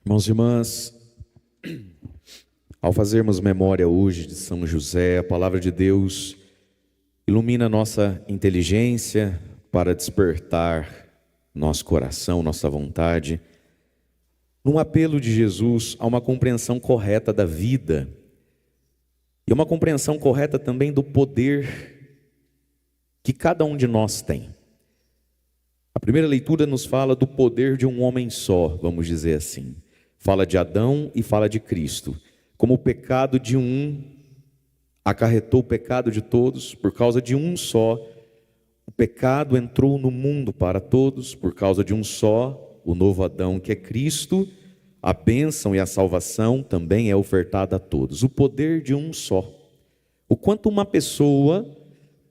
Irmãos e irmãs, ao fazermos memória hoje de São José, a palavra de Deus ilumina nossa inteligência para despertar nosso coração, nossa vontade, num apelo de Jesus a uma compreensão correta da vida e uma compreensão correta também do poder que cada um de nós tem. A primeira leitura nos fala do poder de um homem só, vamos dizer assim. Fala de Adão e fala de Cristo. Como o pecado de um acarretou o pecado de todos, por causa de um só, o pecado entrou no mundo para todos, por causa de um só, o novo Adão que é Cristo, a bênção e a salvação também é ofertada a todos. O poder de um só. O quanto uma pessoa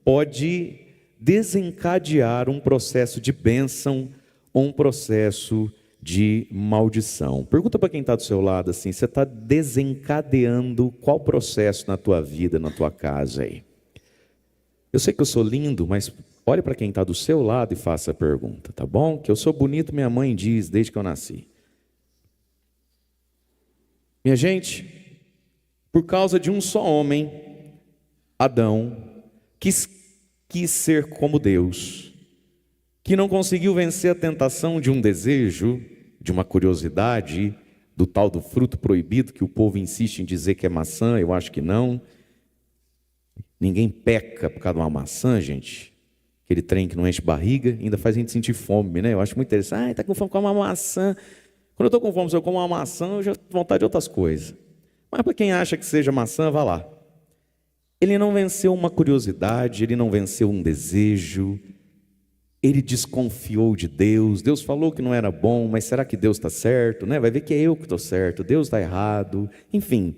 pode desencadear um processo de bênção ou um processo de maldição. Pergunta para quem está do seu lado assim, você está desencadeando qual processo na tua vida, na tua casa aí? Eu sei que eu sou lindo, mas olhe para quem está do seu lado e faça a pergunta, tá bom? Que eu sou bonito, minha mãe diz desde que eu nasci. Minha gente, por causa de um só homem, Adão, quis ser como Deus, que não conseguiu vencer a tentação de um desejo, de uma curiosidade, do tal do fruto proibido que o povo insiste em dizer que é maçã, eu acho que não. Ninguém peca por causa de uma maçã, gente. Aquele trem que não enche barriga, ainda faz a gente sentir fome, né? Eu acho muito interessante. Está com fome, come uma maçã. Quando eu estou com fome, se eu como uma maçã, eu já tenho vontade de outras coisas. Mas para quem acha que seja maçã, vá lá. Ele não venceu uma curiosidade, ele não venceu um desejo, ele desconfiou de Deus. Deus falou que não era bom, mas será que Deus está certo? Vai ver que é eu que estou certo, Deus está errado. Enfim,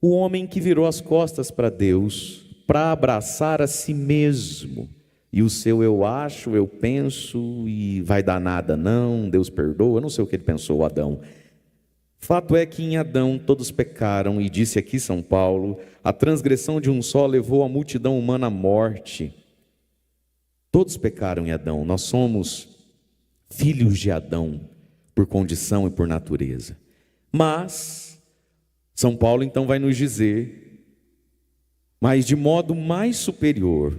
o homem que virou as costas para Deus, para abraçar a si mesmo, e o seu eu acho, eu penso, e vai dar nada não, Deus perdoa, eu não sei o que ele pensou, Adão. Fato é que em Adão todos pecaram, e disse aqui São Paulo, a transgressão de um só levou a multidão humana à morte. Todos pecaram em Adão, nós somos filhos de Adão, por condição e por natureza. Mas, São Paulo então vai nos dizer, mas de modo mais superior,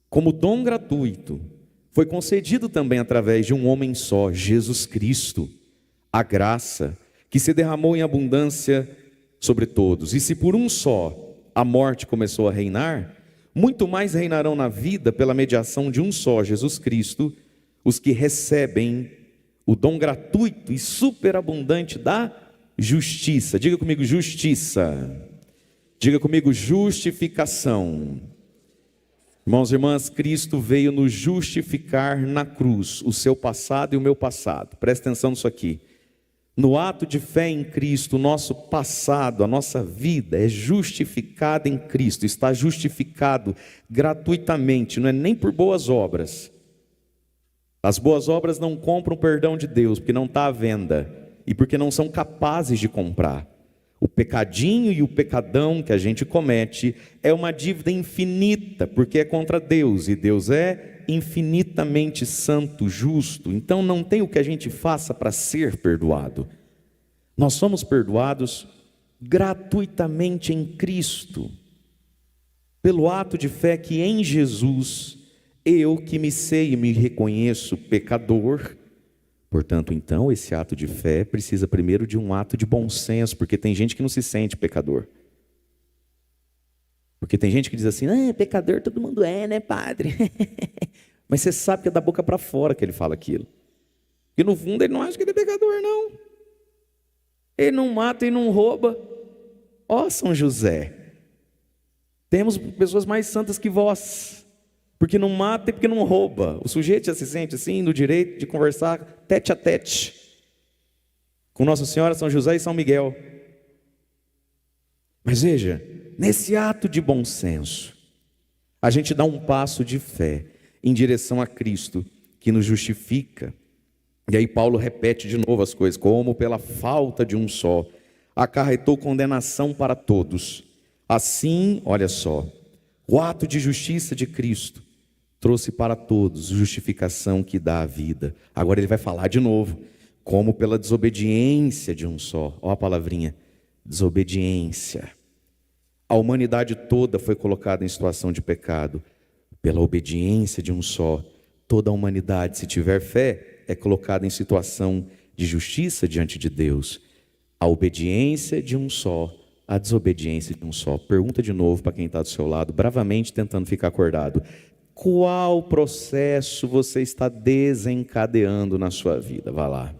como dom gratuito, foi concedido também através de um homem só, Jesus Cristo, a graça que se derramou em abundância sobre todos. E se por um só a morte começou a reinar, muito mais reinarão na vida pela mediação de um só, Jesus Cristo, os que recebem o dom gratuito e superabundante da justiça. Diga comigo, justiça. Diga comigo, justificação. Irmãos e irmãs, Cristo veio nos justificar na cruz, o seu passado e o meu passado. Presta atenção nisso aqui. No ato de fé em Cristo, o nosso passado, a nossa vida é justificada em Cristo, está justificado gratuitamente, não é nem por boas obras. As boas obras não compram o perdão de Deus, porque não está à venda e porque não são capazes de comprar. O pecadinho e o pecadão que a gente comete é uma dívida infinita, porque é contra Deus, e Deus é infinitamente santo, justo. Então não tem o que a gente faça para ser perdoado. Nós somos perdoados gratuitamente em Cristo, pelo ato de fé que em Jesus, eu que me sei e me reconheço pecador. Portanto, então, esse ato de fé precisa primeiro de um ato de bom senso, porque tem gente que não se sente pecador. Porque tem gente que diz assim, pecador todo mundo é, né, padre? Mas você sabe que é da boca para fora que ele fala aquilo. E no fundo ele não acha que ele é pecador, não. Ele não mata e não rouba. Ó São José, temos pessoas mais santas que vós, porque não mata e porque não rouba. O sujeito já se sente assim, no direito de conversar tete a tete com Nossa Senhora, São José e São Miguel. Mas veja, nesse ato de bom senso, a gente dá um passo de fé em direção a Cristo, que nos justifica. E aí Paulo repete de novo as coisas, como pela falta de um só, acarretou condenação para todos. Assim, olha só, o ato de justiça de Cristo trouxe para todos justificação que dá a vida. Agora ele vai falar de novo, como pela desobediência de um só. Olha a palavrinha, desobediência. A humanidade toda foi colocada em situação de pecado. Pela obediência de um só, toda a humanidade, se tiver fé, é colocada em situação de justiça diante de Deus. A obediência de um só, a desobediência de um só. Pergunta de novo para quem está do seu lado, bravamente tentando ficar acordado. Qual processo você está desencadeando na sua vida? Vá lá.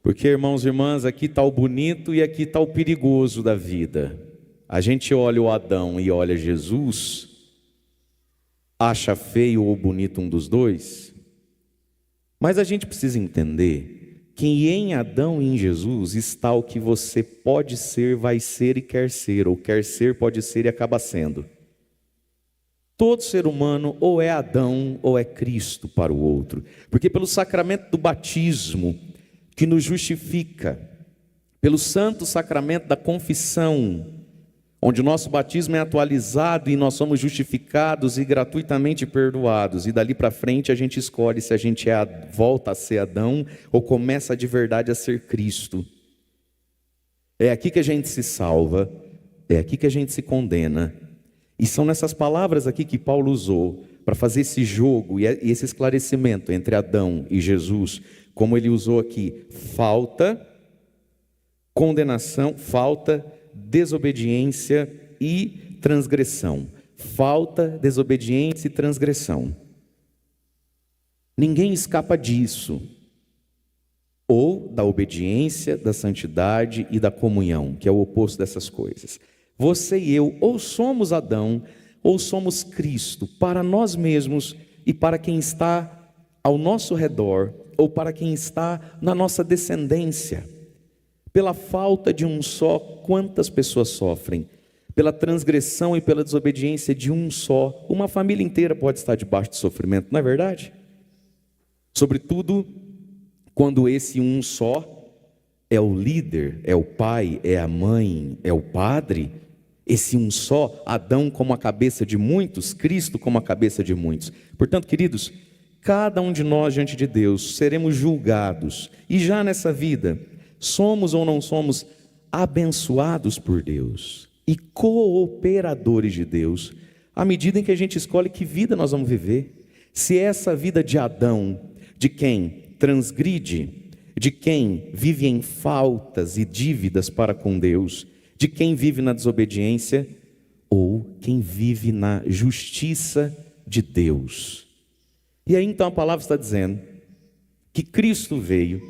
Porque, irmãos e irmãs, aqui está o bonito e aqui está o perigoso da vida. A gente olha o Adão e olha Jesus, acha feio ou bonito um dos dois, mas a gente precisa entender que em Adão e em Jesus está o que você pode ser, vai ser e quer ser, ou quer ser, pode ser e acaba sendo. Todo ser humano ou é Adão ou é Cristo para o outro, porque pelo sacramento do batismo, que nos justifica, pelo santo sacramento da confissão, onde o nosso batismo é atualizado e nós somos justificados e gratuitamente perdoados, e dali para frente a gente escolhe se a gente volta a ser Adão ou começa de verdade a ser Cristo. É aqui que a gente se salva, é aqui que a gente se condena, e são nessas palavras aqui que Paulo usou para fazer esse jogo e esse esclarecimento entre Adão e Jesus, como ele usou aqui: falta, condenação, falta, desobediência e transgressão. Falta, desobediência e transgressão. Ninguém escapa disso. Ou da obediência, da santidade e da comunhão, que é o oposto dessas coisas. Você e eu, ou somos Adão, ou somos Cristo, para nós mesmos e para quem está ao nosso redor, ou para quem está na nossa descendência. Pela falta de um só, quantas pessoas sofrem? Pela transgressão e pela desobediência de um só, uma família inteira pode estar debaixo de sofrimento, não é verdade? Sobretudo, quando esse um só é o líder, é o pai, é a mãe, é o padre. Esse um só, Adão como a cabeça de muitos, Cristo como a cabeça de muitos. Portanto, queridos, cada um de nós diante de Deus seremos julgados, e já nessa vida, somos ou não somos abençoados por Deus e cooperadores de Deus, à medida em que a gente escolhe que vida nós vamos viver. Se é essa vida de Adão, de quem transgride, de quem vive em faltas e dívidas para com Deus, de quem vive na desobediência, ou quem vive na justiça de Deus. E aí então a palavra está dizendo que Cristo veio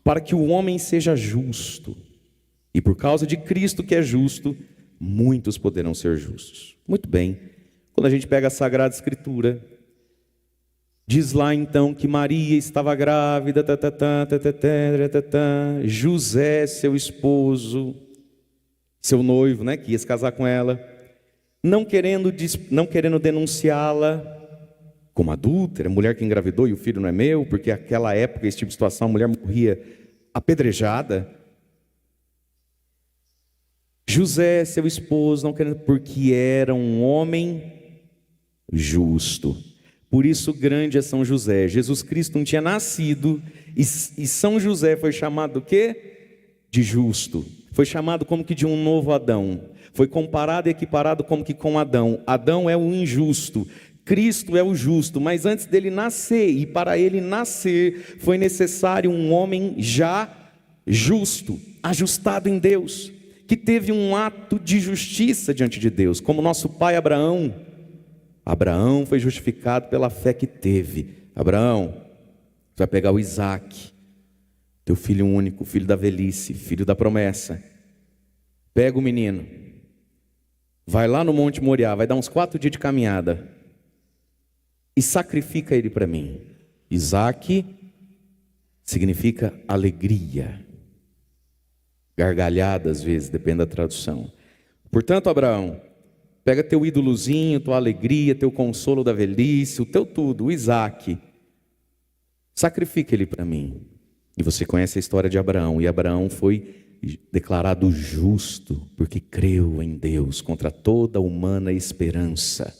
para que o homem seja justo, e por causa de Cristo que é justo, muitos poderão ser justos. Muito bem, quando a gente pega a Sagrada Escritura, diz lá então que Maria estava grávida, José, seu esposo, seu noivo, né, que ia se casar com ela, não querendo denunciá-la como adúltera, mulher que engravidou e o filho não é meu, porque naquela época, esse tipo de situação, a mulher morria apedrejada. José, seu esposo, não querendo, porque era um homem justo. Por isso grande é São José. Jesus Cristo não tinha nascido, e São José foi chamado do quê? De justo. Foi chamado como que de um novo Adão. Foi comparado e equiparado como que com Adão. Adão é o injusto, Cristo é o justo, mas antes dele nascer, e para ele nascer, foi necessário um homem já justo, ajustado em Deus, que teve um ato de justiça diante de Deus, como nosso pai Abraão. Abraão foi justificado pela fé que teve. Abraão, você vai pegar o Isaac, teu filho único, filho da velhice, filho da promessa. Pega o menino, vai lá no Monte Moriá, vai dar uns 4 dias de caminhada, e sacrifica ele para mim. Isaac significa alegria, gargalhada às vezes, depende da tradução. Portanto, Abraão, pega teu ídolozinho, tua alegria, teu consolo da velhice, o teu tudo, o Isaac, sacrifica ele para mim. E você conhece a história de Abraão, e Abraão foi declarado justo, porque creu em Deus, contra toda humana esperança.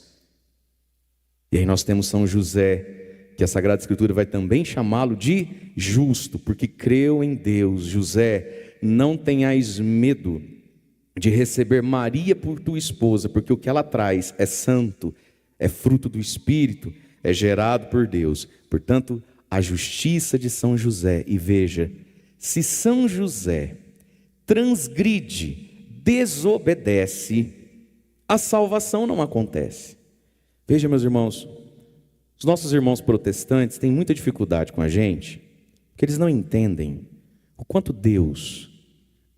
E aí nós temos São José, que a Sagrada Escritura vai também chamá-lo de justo, porque creu em Deus. José, não tenhais medo de receber Maria por tua esposa, porque o que ela traz é santo, é fruto do Espírito, é gerado por Deus. Portanto, a justiça de São José. E veja, se São José transgride, desobedece, a salvação não acontece. Veja, meus irmãos, os nossos irmãos protestantes têm muita dificuldade com a gente, porque eles não entendem o quanto Deus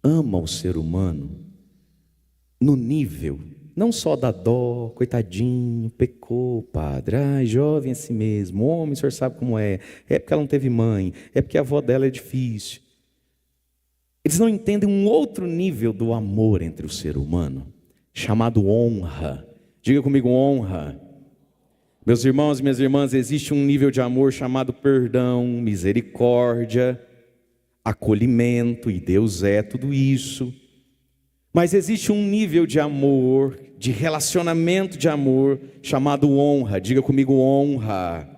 ama o ser humano no nível, não só da dó, coitadinho, pecou, padre, ai, jovem é assim mesmo, homem, o senhor sabe como é porque ela não teve mãe, é porque a avó dela é difícil. Eles não entendem um outro nível do amor entre o ser humano, chamado honra. Diga comigo, honra. Meus irmãos e minhas irmãs, existe um nível de amor chamado perdão, misericórdia, acolhimento, e Deus é tudo isso. Mas existe um nível de amor, de relacionamento de amor, chamado honra. Diga comigo, honra.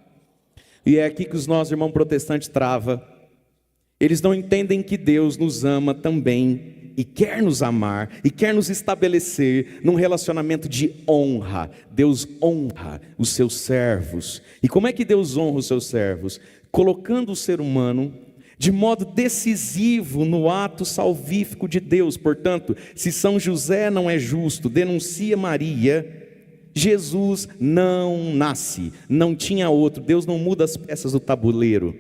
E é aqui que os nossos irmãos protestantes travam. Eles não entendem que Deus nos ama também, e quer nos amar, e quer nos estabelecer num relacionamento de honra. Deus honra os seus servos. E como é que Deus honra os seus servos? Colocando o ser humano de modo decisivo no ato salvífico de Deus. Portanto, se São José não é justo, denuncia Maria, Jesus não nasce, não tinha outro. Deus não muda as peças do tabuleiro.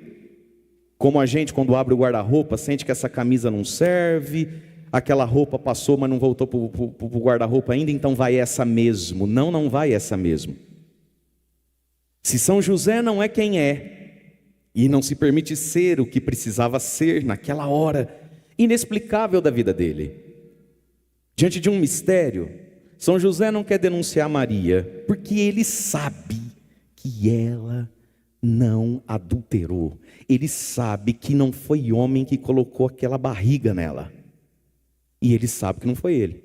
Como a gente, quando abre o guarda-roupa, sente que essa camisa não serve, aquela roupa passou, mas não voltou para o guarda-roupa ainda, então vai essa mesmo. Não, não vai essa mesmo. Se São José não é quem é, e não se permite ser o que precisava ser naquela hora inexplicável da vida dele, diante de um mistério, São José não quer denunciar Maria, porque ele sabe que ela não adulterou. Ele sabe que não foi homem que colocou aquela barriga nela. E ele sabe que não foi ele,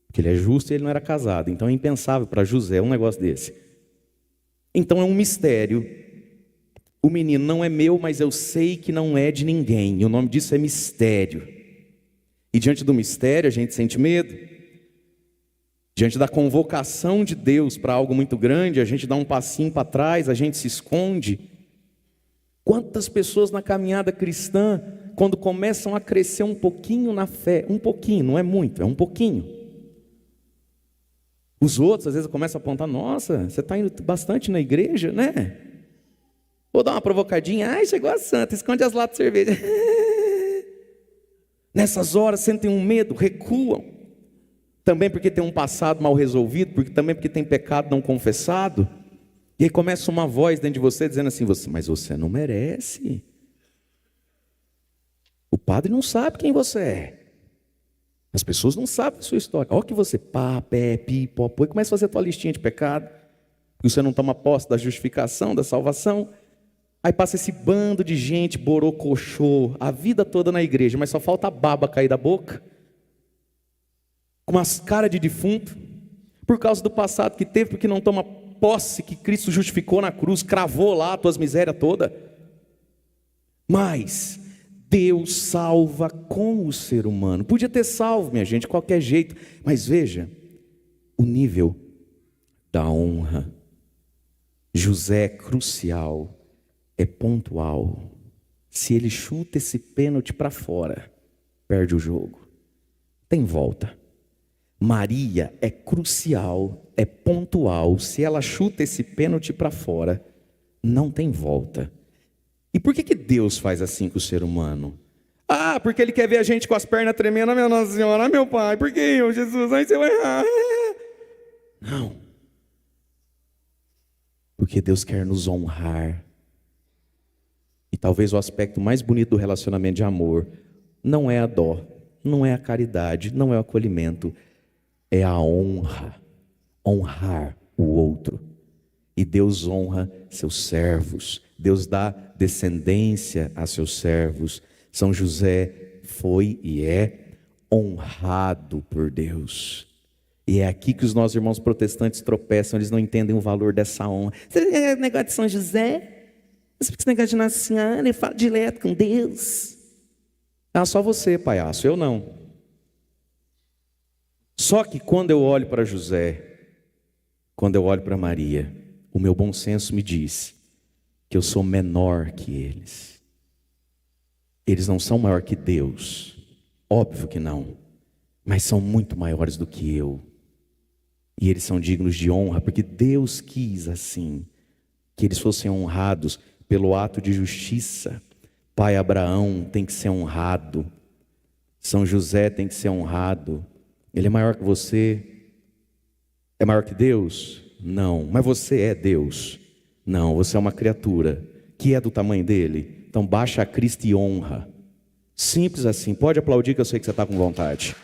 porque ele é justo e ele não era casado. Então é impensável para José um negócio desse. Então é um mistério. O menino não é meu, mas eu sei que não é de ninguém. E o nome disso é mistério. E diante do mistério a gente sente medo. Diante da convocação de Deus para algo muito grande, a gente dá um passinho para trás, a gente se esconde. Quantas pessoas na caminhada cristã, quando começam a crescer um pouquinho na fé, um pouquinho, não é muito, é um pouquinho. Os outros às vezes começam a apontar, nossa, você está indo bastante na igreja, né? Vou dar uma provocadinha, ai, chegou a santa, esconde as latas de cerveja. Nessas horas sentem um medo, recuam. Também porque tem um passado mal resolvido, também porque tem pecado não confessado. E aí começa uma voz dentro de você dizendo assim, mas você não merece. O padre não sabe quem você é. As pessoas não sabem a sua história. Olha que você pá, pé, pi, pó, pô, e começa a fazer a tua listinha de pecado. E você não toma posse da justificação, da salvação. Aí passa esse bando de gente, borocochô, a vida toda na igreja, mas só falta a baba cair da boca. Com umas caras de defunto, por causa do passado que teve, porque não toma posse que Cristo justificou na cruz, cravou lá as tuas misérias todas. Mas Deus salva com o ser humano. Podia ter salvo, minha gente, de qualquer jeito. Mas veja, o nível da honra. José é crucial, é pontual. Se ele chuta esse pênalti para fora, perde o jogo. Tem volta. Maria é crucial, é pontual. Se ela chuta esse pênalti para fora, não tem volta. E por que Deus faz assim com o ser humano? Ah, porque Ele quer ver a gente com as pernas tremendo. Minha Nossa Senhora, meu Pai, por que eu, Jesus? Aí você vai errar. Não. Porque Deus quer nos honrar. E talvez o aspecto mais bonito do relacionamento de amor não é a dó, não é a caridade, não é o acolhimento, é a honra. Honrar o outro. E Deus honra seus servos. Deus dá descendência a seus servos. São José foi e é honrado por Deus. E é aqui que os nossos irmãos protestantes tropeçam. Eles não entendem o valor dessa honra. Você é negócio de São José? Esse negócio de Nossa Senhora, ele fala direto com Deus. Ah, só você, palhaço, eu não. Só que quando eu olho para José, quando eu olho para Maria, o meu bom senso me diz que eu sou menor que eles. Eles não são maior que Deus, óbvio que não, mas são muito maiores do que eu. E eles são dignos de honra, porque Deus quis assim, que eles fossem honrados pelo ato de justiça. Pai Abraão tem que ser honrado, São José tem que ser honrado. Ele é maior que você? É maior que Deus? Não. Mas você é Deus? Não, você é uma criatura que é do tamanho dele. Então baixa a Cristo e honra. Simples assim. Pode aplaudir que eu sei que você está com vontade.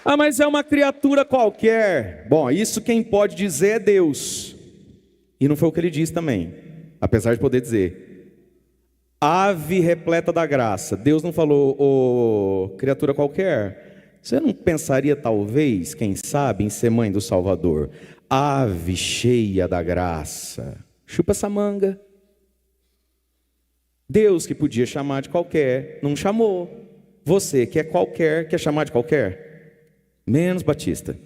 Ah, mas é uma criatura qualquer. Bom, isso quem pode dizer é Deus. E não foi o que ele disse também, apesar de poder dizer. Ave repleta da graça. Deus não falou, criatura qualquer. Você não pensaria talvez, quem sabe, em ser mãe do Salvador? Ave cheia da graça. Chupa essa manga. Deus que podia chamar de qualquer, não chamou. Você que é qualquer, quer chamar de qualquer? Menos Batista.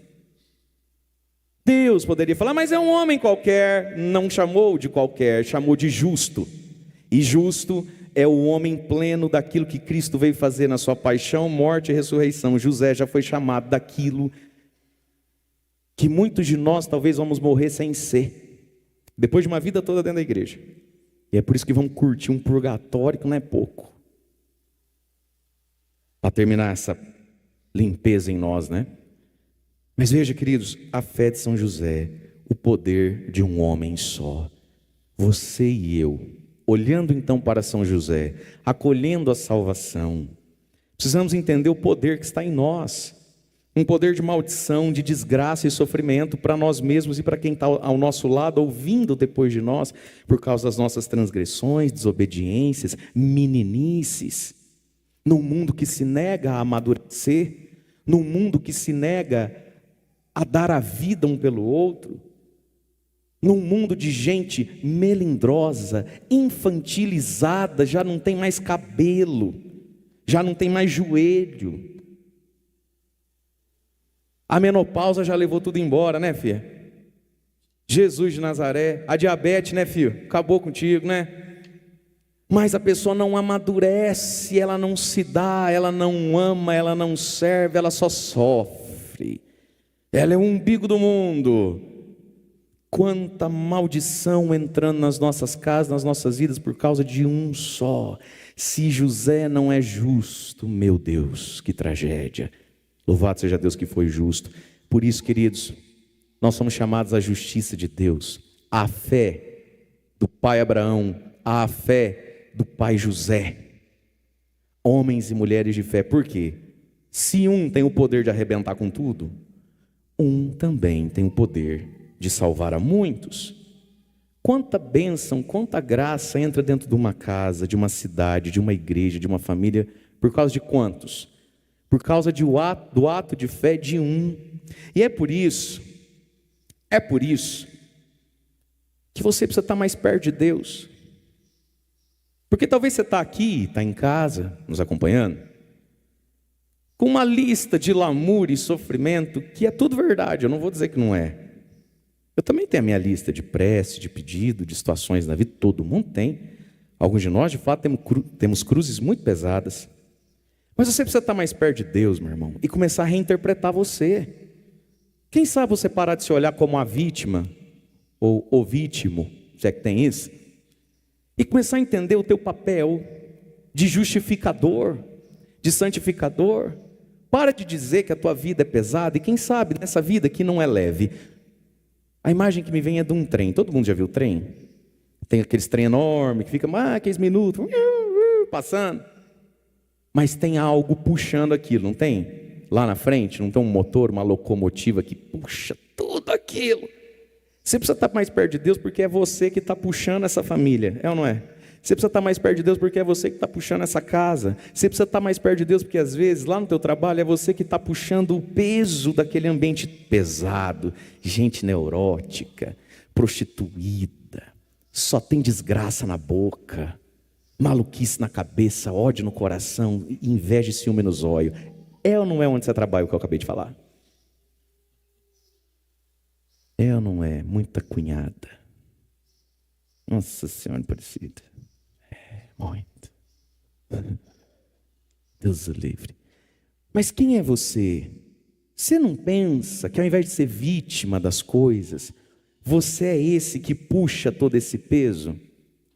Deus poderia falar, mas é um homem qualquer. Não chamou de qualquer, chamou de justo. E justo é o homem pleno daquilo que Cristo veio fazer na sua paixão, morte e ressurreição. José já foi chamado daquilo que muitos de nós talvez vamos morrer sem ser, depois de uma vida toda dentro da igreja. E é por isso que vamos curtir um purgatório que não é pouco, para terminar essa limpeza em nós, né? Mas veja, queridos, a fé de São José, o poder de um homem só, você e eu, olhando então para São José, acolhendo a salvação, precisamos entender o poder que está em nós, um poder de maldição, de desgraça e sofrimento para nós mesmos e para quem está ao nosso lado, ouvindo depois de nós, por causa das nossas transgressões, desobediências, meninices, num mundo que se nega a amadurecer, num mundo que se nega a dar a vida um pelo outro, num mundo de gente melindrosa, infantilizada, já não tem mais cabelo, já não tem mais joelho. A menopausa já levou tudo embora, né, filha? Jesus de Nazaré, a diabetes, né, filho? Acabou contigo, né? Mas a pessoa não amadurece, ela não se dá, ela não ama, ela não serve, ela só sofre. Ela é o umbigo do mundo. Quanta maldição entrando nas nossas casas, nas nossas vidas, por causa de um só. Se José não é justo, meu Deus, que tragédia. Louvado seja Deus que foi justo. Por isso, queridos, nós somos chamados à justiça de Deus, à fé do pai Abraão, à fé do pai José. Homens e mulheres de fé. Por quê? Se um tem o poder de arrebentar com tudo, um também tem o poder de salvar a muitos. Quanta bênção, quanta graça entra dentro de uma casa, de uma cidade, de uma igreja, de uma família, por causa de quantos? Por causa do ato de fé de um. E é por isso que você precisa estar mais perto de Deus. Porque talvez você está aqui, está em casa, nos acompanhando, com uma lista de lamúria e sofrimento, que é tudo verdade, eu não vou dizer que não é. Eu também tenho a minha lista de prece, de pedido, de situações na vida, todo mundo tem. Alguns de nós, de fato, temos cruzes muito pesadas. Mas você precisa estar mais perto de Deus, meu irmão, e começar a reinterpretar você. Quem sabe você parar de se olhar como a vítima, ou o vítimo, se é que tem isso, e começar a entender o teu papel de justificador, de santificador. Para de dizer que a tua vida é pesada, e quem sabe nessa vida que não é leve. A imagem que me vem é de um trem. Todo mundo já viu o trem? Tem aqueles trem enorme que fica 15 minutos passando. Mas tem algo puxando aquilo, não tem? Lá na frente, não tem um motor, uma locomotiva que puxa tudo aquilo. Você precisa estar mais perto de Deus, porque é você que está puxando essa família, é ou não é? Você precisa estar mais perto de Deus porque é você que está puxando essa casa. Você precisa estar mais perto de Deus porque às vezes lá no teu trabalho é você que está puxando o peso daquele ambiente pesado. Gente neurótica, prostituída, só tem desgraça na boca, maluquice na cabeça, ódio no coração, inveja e ciúme nos olhos. É ou não é onde você trabalha, o que eu acabei de falar? É ou não é? Muita cunhada. Nossa Senhora Aparecida. Muito. Deus o livre. Mas quem é você? Você não pensa que ao invés de ser vítima das coisas, você é esse que puxa todo esse peso?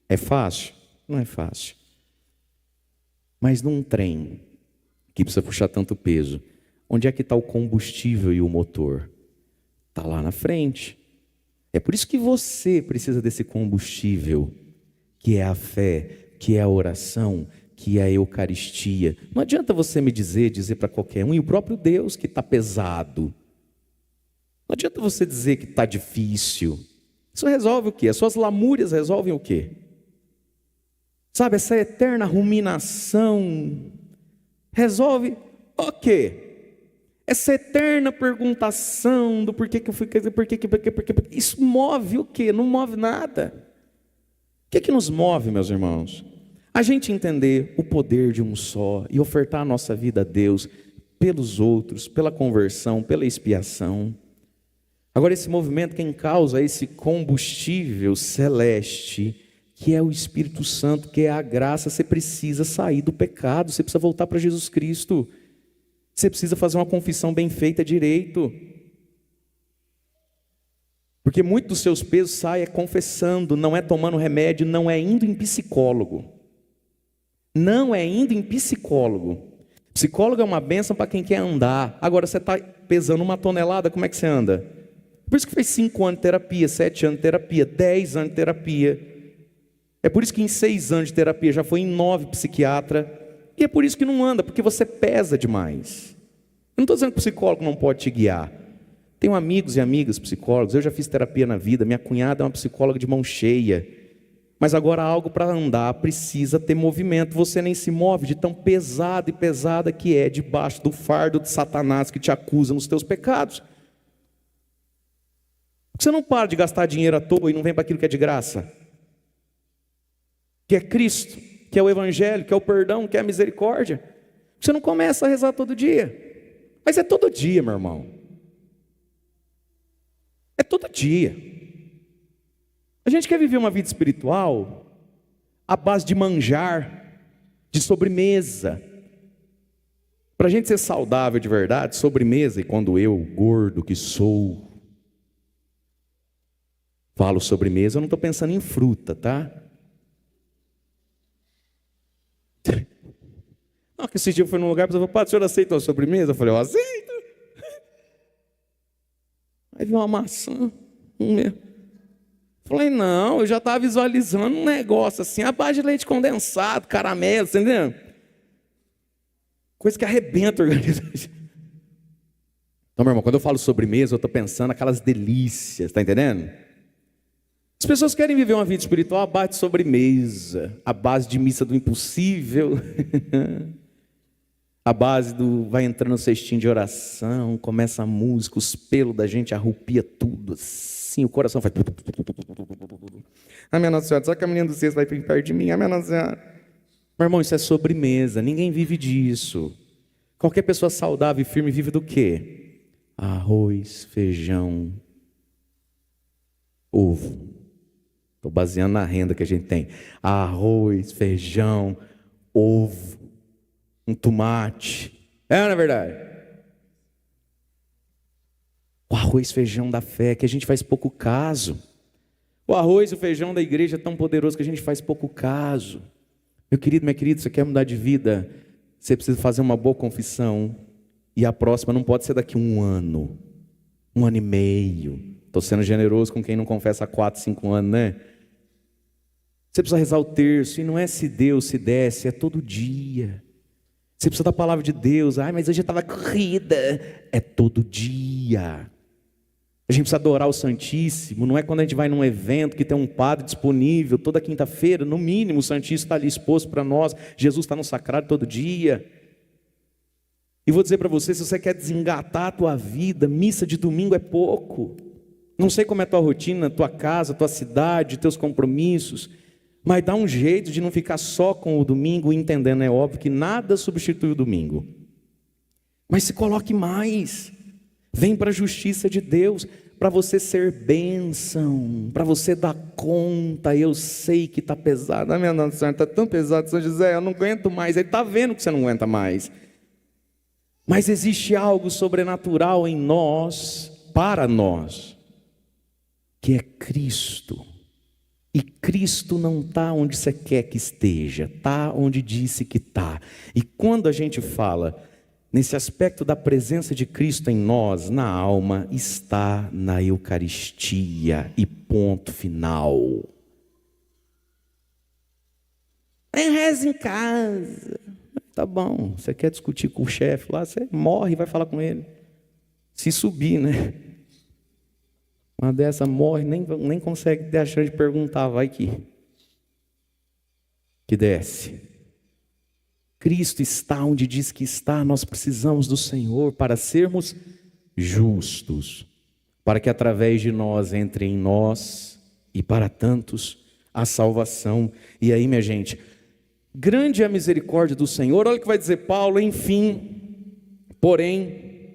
É fácil? Não é fácil. Mas num trem que precisa puxar tanto peso, onde é que está o combustível e o motor? Está lá na frente. É por isso que você precisa desse combustível, que é a fé, que é a oração, que é a Eucaristia. Não adianta você me dizer para qualquer um, e o próprio Deus que está pesado. Não adianta você dizer que está difícil. Isso resolve o quê? As suas lamúrias resolvem o quê? Sabe, essa eterna ruminação resolve o quê? Essa eterna perguntação do porquê que eu fui, porquê, isso move o quê? Não move nada. O que nos move, meus irmãos? A gente entender o poder de um só e ofertar a nossa vida a Deus pelos outros, pela conversão, pela expiação. Agora, esse movimento, quem causa esse combustível celeste, que é o Espírito Santo, que é a graça, você precisa sair do pecado, você precisa voltar para Jesus Cristo. Você precisa fazer uma confissão bem feita direito. Porque muito dos seus pesos sai confessando, não é tomando remédio, não é indo em psicólogo. Não é indo em psicólogo. Psicólogo é uma bênção para quem quer andar. Agora você está pesando 1 tonelada, como é que você anda? Por isso que fez 5 anos de terapia, 7 anos de terapia, 10 anos de terapia. É por isso que em 6 anos de terapia já foi em 9 psiquiatra. E é por isso que não anda, porque você pesa demais. Eu não estou dizendo que o psicólogo não pode te guiar. Tenho amigos e amigas psicólogos, eu já fiz terapia na vida, minha cunhada é uma psicóloga de mão cheia. Mas agora algo para andar precisa ter movimento. Você nem se move de tão pesado e pesada que é debaixo do fardo de Satanás que te acusa nos teus pecados. Você não para de gastar dinheiro à toa e não vem para aquilo que é de graça. Que é Cristo, que é o Evangelho, que é o perdão, que é a misericórdia. Você não começa a rezar todo dia. Mas é todo dia, meu irmão. É todo dia. A gente quer viver uma vida espiritual à base de manjar, de sobremesa. Para a gente ser saudável de verdade, sobremesa, e quando eu, gordo que sou, falo sobremesa, eu não estou pensando em fruta, tá? Não, que esse dia eu fui num lugar e falei, padre, o senhor aceita uma sobremesa? Eu falei, eu aceito. Aí veio uma maçã. Falei, não, eu já estava visualizando um negócio assim, a base de leite condensado, caramelo, você entendeu? Coisa que arrebenta o organismo. Então, meu irmão, quando eu falo sobremesa, eu estou pensando aquelas delícias, está entendendo? As pessoas querem viver uma vida espiritual à base de sobremesa, à base de missa do impossível, à base do vai entrando no cestinho de oração, começa a música, os pelos da gente arrupia tudo, assim, o coração faz... Ah, minha Nossa Senhora, só que a menina do cesto vai perto de mim, ah, minha Nossa Senhora. Meu irmão, isso é sobremesa, ninguém vive disso. Qualquer pessoa saudável e firme vive do quê? Arroz, feijão, ovo. Estou baseando na renda que a gente tem. Arroz, feijão, ovo, um tomate. É, não é verdade? O arroz, feijão da fé, que a gente faz pouco caso. O arroz e o feijão da igreja é tão poderoso que a gente faz pouco caso. Meu querido, minha querida, você quer mudar de vida? Você precisa fazer uma boa confissão. E a próxima não pode ser daqui a 1 ano. 1 ano e meio. Estou sendo generoso com quem não confessa há 4, 5 anos, né? Você precisa rezar o terço. E não é se deu, se desce, é todo dia. Você precisa da palavra de Deus. Ai, mas hoje eu estava corrida. É todo dia. A gente precisa adorar o Santíssimo. Não é quando a gente vai num evento que tem um padre disponível toda quinta-feira. No mínimo o Santíssimo está ali exposto para nós. Jesus está no sacrário todo dia. E vou dizer para você, se você quer desengatar a tua vida, missa de domingo é pouco. Não sei como é a tua rotina, tua casa, tua cidade, teus compromissos, mas dá um jeito de não ficar só com o domingo, entendendo, é óbvio que nada substitui o domingo. Mas se coloque mais. Vem para a justiça de Deus, para você ser bênção, para você dar conta. Eu sei que está pesado, minha Nossa Senhora, está tão pesado, São José, eu não aguento mais. Ele está vendo que você não aguenta mais. Mas existe algo sobrenatural em nós, para nós, que é Cristo. E Cristo não está onde você quer que esteja, está onde disse que está. E quando a gente fala nesse aspecto da presença de Cristo em nós, na alma, está na Eucaristia e ponto final. Tem reza em casa. Tá bom, você quer discutir com o chefe lá, você morre e vai falar com ele. Se subir, né? Uma dessa morre, nem consegue ter a chance de perguntar, vai que desce. Cristo está onde diz que está, nós precisamos do Senhor para sermos justos, para que através de nós entre em nós e para tantos a salvação. E aí, minha gente, grande é a misericórdia do Senhor. Olha o que vai dizer Paulo: enfim, porém,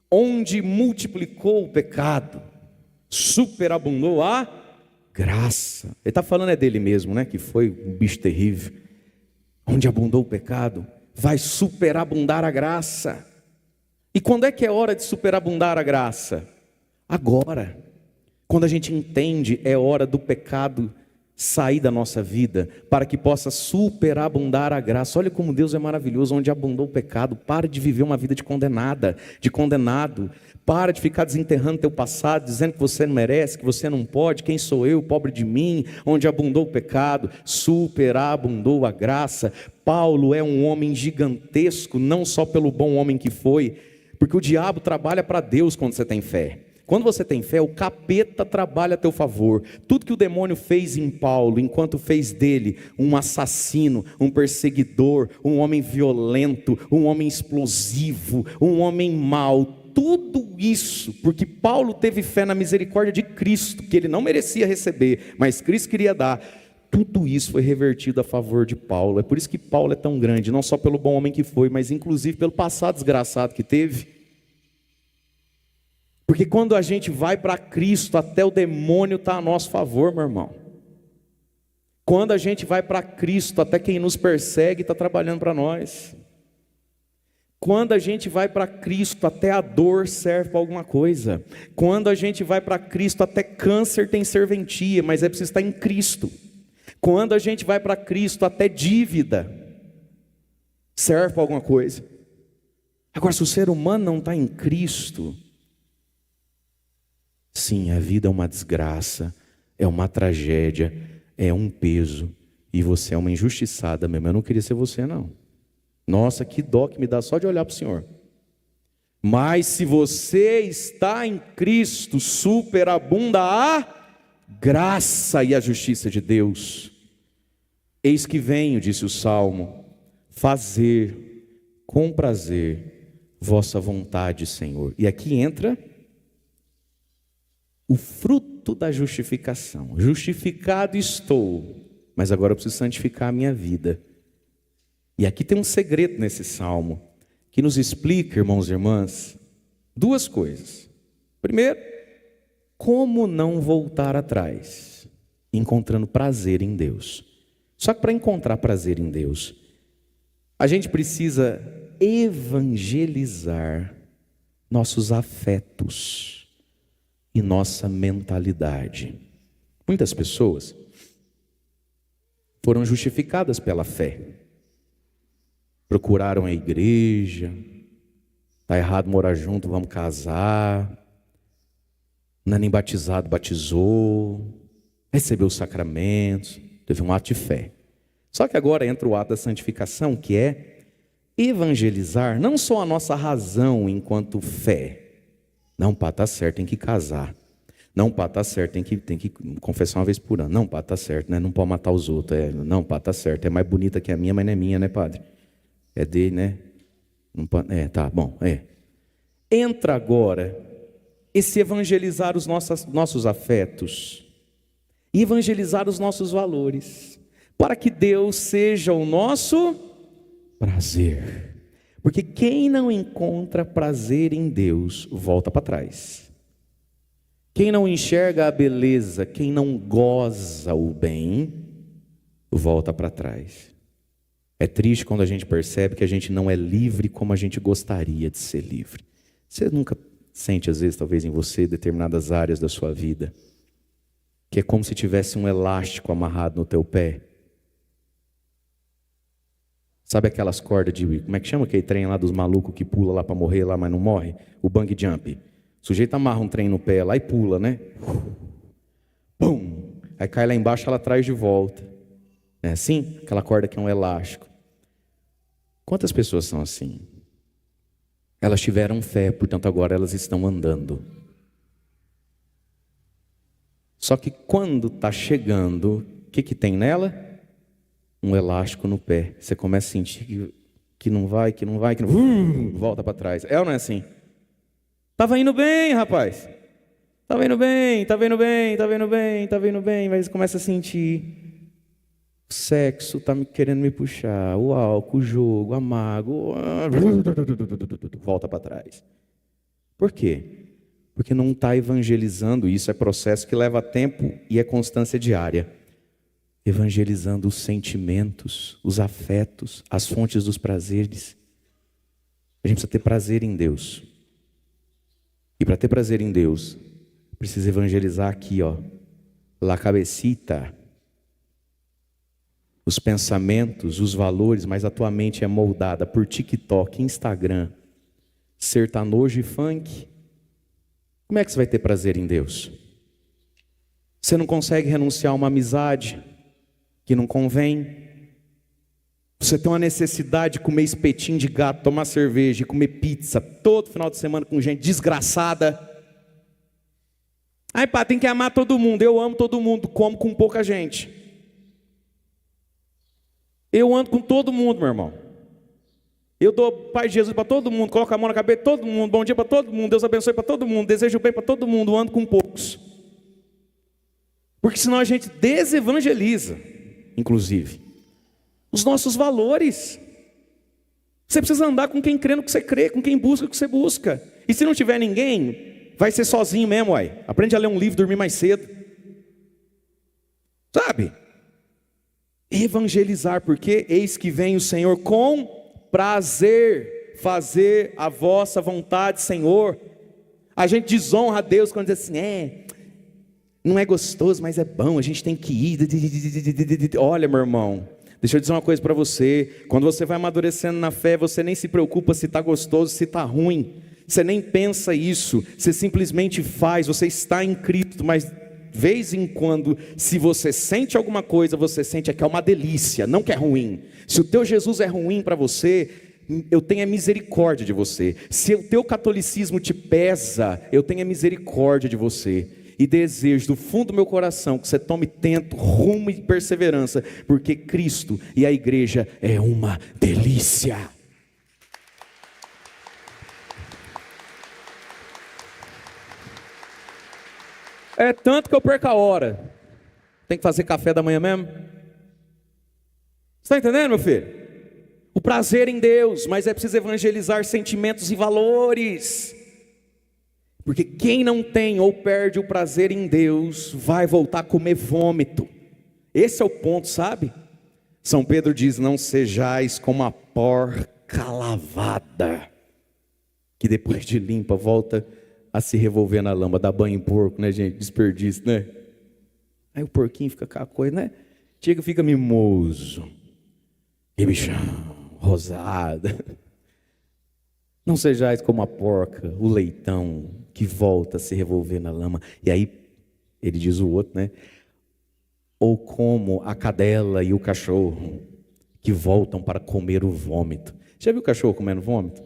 onde multiplicou o pecado, superabundou a graça. Ele está falando é dele mesmo, né? Que foi um bicho terrível. Onde abundou o pecado, vai superabundar a graça. E quando é que é hora de superabundar a graça? Agora. Quando a gente entende, é hora do pecado sair da nossa vida, para que possa superabundar a graça. Olha como Deus é maravilhoso. Onde abundou o pecado, para de viver uma vida de condenada, de condenado. Para de ficar desenterrando teu passado, dizendo que você não merece, que você não pode. Quem sou eu, pobre de mim? Onde abundou o pecado, superabundou a graça. Paulo é um homem gigantesco, não só pelo bom homem que foi, porque o diabo trabalha para Deus quando você tem fé. Quando você tem fé, o capeta trabalha a teu favor. Tudo que o demônio fez em Paulo, enquanto fez dele um assassino, um perseguidor, um homem violento, um homem explosivo, um homem mau, tudo isso, porque Paulo teve fé na misericórdia de Cristo, que ele não merecia receber, mas Cristo queria dar. Tudo isso foi revertido a favor de Paulo. É por isso que Paulo é tão grande, não só pelo bom homem que foi, mas inclusive pelo passado desgraçado que teve. Porque quando a gente vai para Cristo, até o demônio está a nosso favor, meu irmão. Quando a gente vai para Cristo, até quem nos persegue está trabalhando para nós. Quando a gente vai para Cristo, até a dor serve para alguma coisa. Quando a gente vai para Cristo, até câncer tem serventia, mas é preciso estar em Cristo. Quando a gente vai para Cristo, até dívida serve para alguma coisa. Agora, se o ser humano não está em Cristo, sim, a vida é uma desgraça, é uma tragédia, é um peso, e você é uma injustiçada mesmo. Eu não queria ser você, não. Nossa, que dó que me dá só de olhar para o Senhor. Mas se você está em Cristo, superabunda a graça e a justiça de Deus. Eis que venho, disse o Salmo, fazer com prazer vossa vontade, Senhor. E aqui entra o fruto da justificação. Justificado estou, mas agora eu preciso santificar a minha vida. E aqui tem um segredo nesse salmo, que nos explica, irmãos e irmãs, duas coisas. Primeiro, como não voltar atrás, encontrando prazer em Deus. Só que para encontrar prazer em Deus, a gente precisa evangelizar nossos afetos e nossa mentalidade. Muitas pessoas foram justificadas pela fé. Procuraram a igreja, está errado morar junto, vamos casar. Não é nem batizado, batizou, recebeu os sacramentos, teve um ato de fé. Só que agora entra o ato da santificação, que é evangelizar não só a nossa razão enquanto fé, Não, pá, tá certo, tem que casar. Não, pá, tá certo, tem que confessar uma vez por ano. Não, pá, tá certo, né? Não pode matar os outros. Não, pá, tá certo. É mais bonita que a minha, mas não é minha, né, padre? É dele, né? Não pode, tá bom, Entra agora esse evangelizar os nossos afetos, e evangelizar os nossos valores, para que Deus seja o nosso prazer. Porque quem não encontra prazer em Deus, volta para trás. Quem não enxerga a beleza, quem não goza o bem, volta para trás. É triste quando a gente percebe que a gente não é livre como a gente gostaria de ser livre. Você nunca sente, às vezes, talvez em você, determinadas áreas da sua vida, que é como se tivesse um elástico amarrado no teu pé? Sabe aquelas cordas de... Como é que chama aquele trem lá dos malucos que pula lá para morrer lá, mas não morre? O bungee jump. O sujeito amarra um trem no pé lá e pula, né? Pum! Aí cai lá embaixo, ela traz de volta. É assim? Aquela corda que é um elástico. Quantas pessoas são assim? Elas tiveram fé, portanto agora elas estão andando. Só que quando está chegando, o que tem nela? Um elástico no pé. Você começa a sentir que não vai, que não vai, que não... volta para trás. É ou não é assim? Estava indo bem, rapaz. Estava indo bem, estava indo bem, estava indo bem, estava indo bem. Mas começa a sentir... O sexo está querendo me puxar. O álcool, o jogo, a mágoa. Volta para trás. Por quê? Porque não está evangelizando. Isso é processo que leva tempo e é constância diária. Evangelizando os sentimentos, os afetos, as fontes dos prazeres. A gente precisa ter prazer em Deus. E para ter prazer em Deus, precisa evangelizar aqui, ó. La cabecita. Os pensamentos, os valores, mas a tua mente é moldada por TikTok, Instagram, sertanojo e funk. Como é que você vai ter prazer em Deus? Você não consegue renunciar a uma amizade que não convém. Você tem uma necessidade de comer espetinho de gato, tomar cerveja e comer pizza todo final de semana com gente desgraçada. Ai, pá, tem que amar todo mundo. Eu amo todo mundo, como com pouca gente. Eu ando com todo mundo, meu irmão. Eu dou Pai de Jesus para todo mundo, coloco a mão na cabeça de todo mundo, bom dia para todo mundo, Deus abençoe para todo mundo, desejo bem para todo mundo, ando com poucos. Porque senão a gente desevangeliza, inclusive, os nossos valores. Você precisa andar com quem crê no que você crê, com quem busca o que você busca. E se não tiver ninguém, vai ser sozinho mesmo, uai. Aprende a ler um livro, dormir mais cedo. Sabe? Evangelizar, porque eis que vem o Senhor com prazer fazer a vossa vontade, Senhor. A gente desonra a Deus quando diz assim, não é gostoso, mas é bom, a gente tem que ir. Olha, meu irmão, deixa eu dizer uma coisa para você. Quando você vai amadurecendo na fé, você nem se preocupa se está gostoso, se está ruim. Você nem pensa isso, você simplesmente faz, você está em Cristo, mas... vez em quando, se você sente alguma coisa, você sente que é uma delícia, não que é ruim. Se o teu Jesus é ruim para você, eu tenho a misericórdia de você. Se o teu catolicismo te pesa, eu tenho a misericórdia de você. E desejo do fundo do meu coração que você tome tento, rumo e perseverança, porque Cristo e a igreja é uma delícia. É tanto que eu perco a hora. Tem que fazer café da manhã mesmo? Você está entendendo, meu filho? O prazer em Deus, mas é preciso evangelizar sentimentos e valores. Porque quem não tem ou perde o prazer em Deus, vai voltar a comer vômito. Esse é o ponto, sabe? São Pedro diz, não sejais como a porca lavada, que depois de limpa volta a se revolver na lama, dar banho em porco, né, gente? Desperdício, né? Aí o porquinho fica com a coisa, né? Chega, fica mimoso. E bichão, rosada. Não sejais como a porca, o leitão, que volta a se revolver na lama. E aí, ele diz o outro, né? Ou como a cadela e o cachorro, que voltam para comer o vômito. Já viu o cachorro comendo vômito?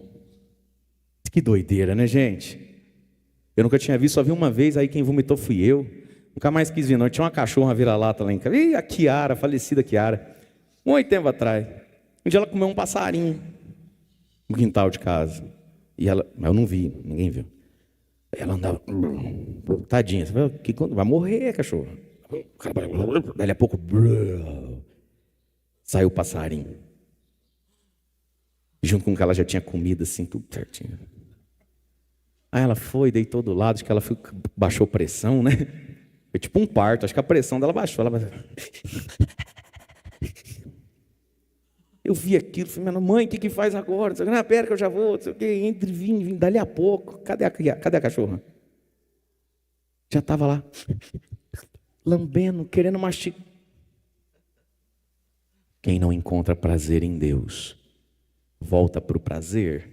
Que doideira, né, gente? Eu nunca tinha visto, só vi uma vez, aí quem vomitou fui eu. Nunca mais quis vir, não. Tinha uma cachorra vira-lata lá em casa. Ih, a Kiara, a falecida Kiara. Muito tempo atrás. Um dia ela comeu um passarinho no quintal de casa. Mas eu não vi, ninguém viu. Ela andava, tadinha, você vai morrer, cachorro. Daí a pouco, saiu o passarinho. Junto com o que ela já tinha comido, assim, tudo certinho. Aí ela foi, deitou do lado, acho que ela baixou pressão, né? Foi tipo um parto, acho que a pressão dela baixou. Eu vi aquilo, falei, minha mãe, o que faz agora? Não, pera que eu já vou, entre vim, dali a pouco. Cadê a cachorra? Já estava lá, lambendo, querendo mastigar. Quem não encontra prazer em Deus, volta para o prazer,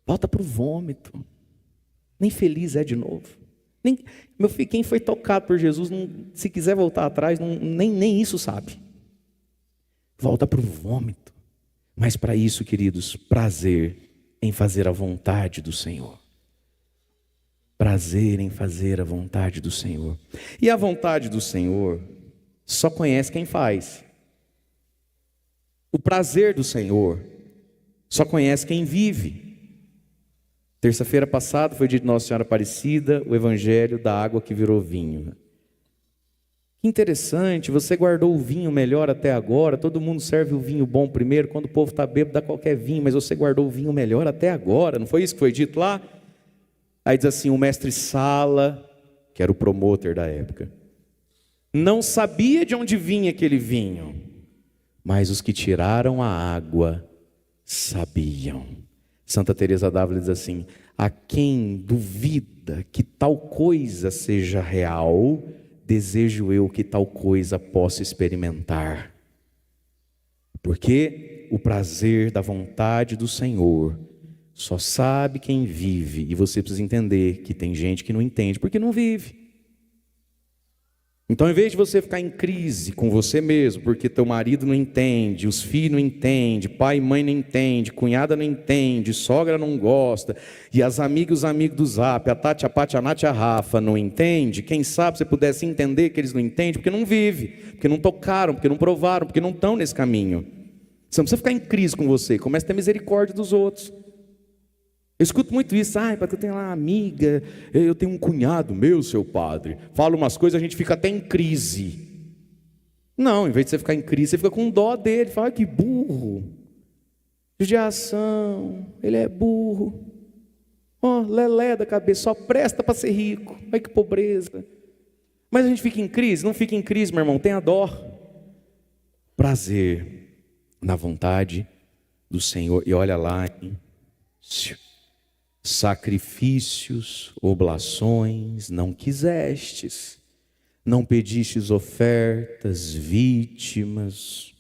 volta para o vômito. Nem feliz é de novo. Meu filho, quem foi tocado por Jesus, se quiser voltar atrás, nem isso sabe. Volta para o vômito. Mas para isso, queridos, prazer em fazer a vontade do Senhor. Prazer em fazer a vontade do Senhor. E a vontade do Senhor só conhece quem faz. O prazer do Senhor só conhece quem vive. Terça-feira passada foi dia de Nossa Senhora Aparecida, o evangelho da água que virou vinho. Que interessante, você guardou o vinho melhor até agora, todo mundo serve o vinho bom primeiro, quando o povo está bêbado dá qualquer vinho, mas você guardou o vinho melhor até agora, não foi isso que foi dito lá? Aí diz assim, o mestre Sala, que era o promotor da época, não sabia de onde vinha aquele vinho, mas os que tiraram a água sabiam. Santa Teresa d'Ávila diz assim, a quem duvida que tal coisa seja real, desejo eu que tal coisa possa experimentar. Porque o prazer da vontade do Senhor só sabe quem vive. E você precisa entender que tem gente que não entende porque não vive. Então, em vez de você ficar em crise com você mesmo, porque teu marido não entende, os filhos não entendem, pai e mãe não entendem, cunhada não entende, sogra não gosta, e as amigas e os amigos do Zap, a Tati, a Pati, a Nath, a Rafa não entende, quem sabe você pudesse entender que eles não entendem, porque não vivem, porque não tocaram, porque não provaram, porque não estão nesse caminho. Você não precisa ficar em crise com você, comece a ter misericórdia dos outros. Eu escuto muito isso, porque eu tenho lá uma amiga, eu tenho um cunhado meu, seu padre, fala umas coisas, a gente fica até em crise. Não, em vez de você ficar em crise, você fica com dó dele, fala, que burro, judiação, ele é burro, lelé da cabeça, só presta para ser rico, olha que pobreza. Mas a gente fica em crise, não fica em crise, meu irmão, tenha dó. Prazer na vontade do Senhor, e olha lá, hein? Sacrifícios, oblações, não quisestes, não pedistes ofertas, vítimas,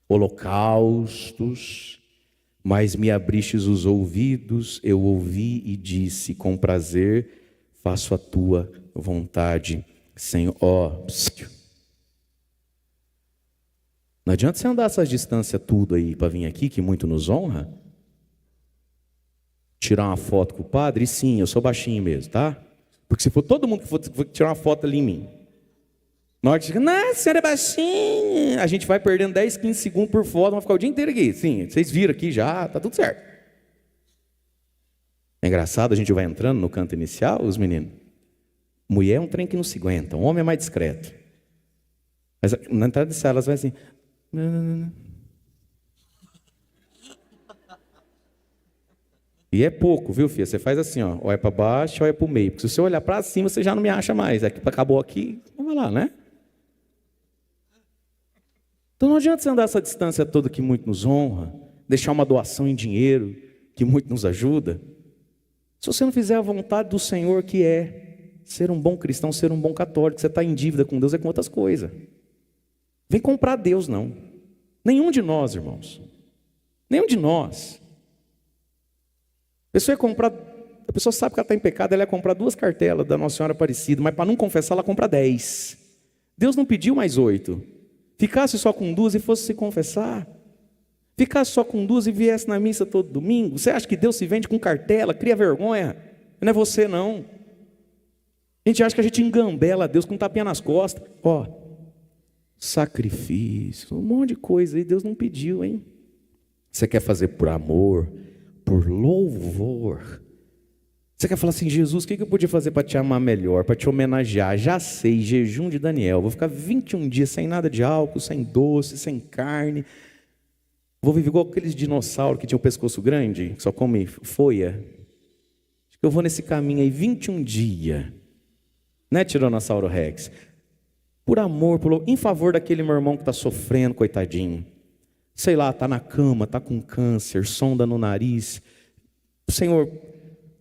holocaustos, mas me abristes os ouvidos, eu ouvi e disse, com prazer, faço a tua vontade, Senhor. Não adianta você andar essas distâncias tudo aí para vir aqui, que muito nos honra. Tirar uma foto com o padre, e sim, eu sou baixinho mesmo, tá? Porque se for todo mundo que for tirar uma foto ali em mim, na hora que chega, não, a senhora é baixinha, a gente vai perdendo 10, 15 segundos por foto, vai ficar o dia inteiro aqui. Sim, vocês viram aqui já, tá tudo certo. É engraçado, a gente vai entrando no canto inicial, os meninos. Mulher é um trem que não se aguenta, homem é mais discreto. Mas na entrada de sala, elas vai assim... E é pouco, viu, filha? Você faz assim, olha para baixo, olha para o meio. Porque se você olhar para cima, você já não me acha mais. Acabou aqui, vamos lá, né? Então não adianta você andar essa distância toda que muito nos honra, deixar uma doação em dinheiro, que muito nos ajuda. Se você não fizer a vontade do Senhor, que é ser um bom cristão, ser um bom católico, você está em dívida com Deus, é com outras coisas. Vem comprar Deus, não. Nenhum de nós, irmãos. Nenhum de nós. A pessoa sabe que ela está em pecado, ela ia comprar 2 cartelas da Nossa Senhora Aparecida, mas para não confessar, ela compra 10. Deus não pediu mais 8. Ficasse só com 2 e fosse se confessar. Ficasse só com 2 e viesse na missa todo domingo. Você acha que Deus se vende com cartela? Cria vergonha. Não é você não. A gente acha que a gente engambela a Deus com um tapinha nas costas. Ó, sacrifício, um monte de coisa aí, Deus não pediu, hein? Você quer fazer por amor, por louvor. Você quer falar assim, Jesus, o que eu podia fazer para te amar melhor, para te homenagear? Já sei, jejum de Daniel. Vou ficar 21 dias sem nada de álcool, sem doce, sem carne. Vou viver igual aqueles dinossauros que tinham o pescoço grande, que só come folha. Acho que eu vou nesse caminho aí 21 dias. Né, Tiranossauro Rex? Por amor, em favor daquele meu irmão que está sofrendo, coitadinho. Sei lá, está na cama, está com câncer, sonda no nariz. Senhor,